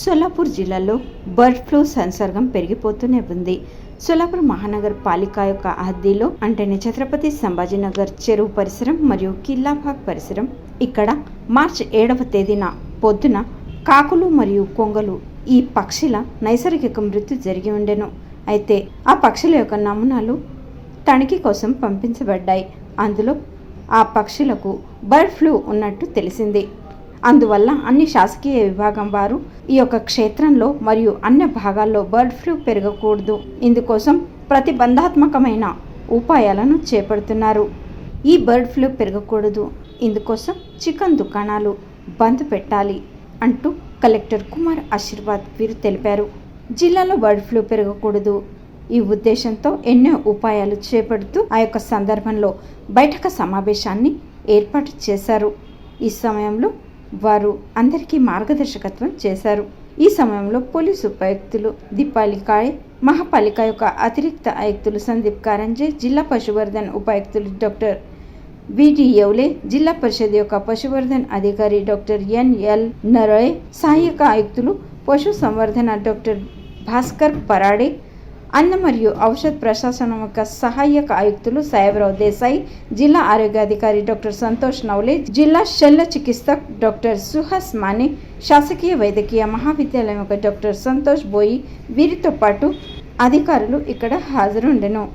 సోలాపూర్ జిల్లాలో bird flu సంసర్గం పెరిగిపోతూనే ఉంది. సోలాపూర్ మహానగర్ పాలిక యొక్క హద్దీలో అంటేనే ఛత్రపతి సంభాజీనగర్ చెరువు పరిసరం మరియు కిల్లాబాగ్ పరిసరం. ఇక్కడ మార్చి 7వ తేదీన పొద్దున కాకులు మరియు కొంగలు ఈ పక్షుల నైసర్గిక మృత్యు జరిగి ఉండెను. అయితే ఆ పక్షుల యొక్క నమూనాలు తనిఖీ కోసం పంపించబడ్డాయి. అందులో ఆ పక్షులకు బర్డ్ ఫ్లూ ఉన్నట్టు తెలిసింది. అందువల్ల అన్ని శాసకీయ విభాగం వారు ఈ యొక్క క్షేత్రంలో మరియు అన్ని భాగాల్లో బర్డ్ ఫ్లూ పెరగకూడదు, ఇందుకోసం ప్రతిబంధాత్మకమైన ఉపాయాలను చేపడుతున్నారు. ఈ బర్డ్ ఫ్లూ పెరగకూడదు, ఇందుకోసం చికెన్ దుకాణాలు బంద్ పెట్టాలి అంటూ కలెక్టర్ కుమార్ ఆశీర్వాద్ వీరు తెలిపారు. జిల్లాలో బర్డ్ ఫ్లూ పెరగకూడదు ఈ ఉద్దేశంతో ఎన్నో ఉపాయాలు చేపడుతూ ఆ యొక్క సందర్భంలో బైఠక సమావేశాన్ని ఏర్పాటు చేశారు. ఈ సమయంలో వారు అందరికీ మార్గదర్శకత్వం చేశారు. ఈ సమయంలో పోలీసు ఉపాయుక్తులు దీపాలికాయ్, మహాపాలిక యొక్క అతిరిక్త ఆయుక్తులు సందీప్ కారంజే, జిల్లా పశువర్ధన్ ఉపాయుక్తులు డాక్టర్ విడి యౌలే, జిల్లా పరిషత్ యొక్క పశువర్ధన్ అధికారి డాక్టర్ ఎన్ఎల్ నరోయ్, సహాయక ఆయుక్తులు పశు సంవర్ధన డాక్టర్ భాస్కర్ పరాడే, అన్న మరియు ఔషధ ప్రశాసనం యొక్క సహాయక ఆయుక్తులు సాహెబ్రావు దేశాయ్, జిల్లా ఆరోగ్యాధికారి డాక్టర్ సంతోష్ నవలే, జిల్లా శల్య చికిత్సక్ డాక్టర్ సుహాస్ మానే, శాసకీయ వైద్యకీయ మహావిద్యాలయం యొక్క డాక్టర్ సంతోష్ బోయి వీరితో పాటు అధికారులు ఇక్కడ హాజరుండెను.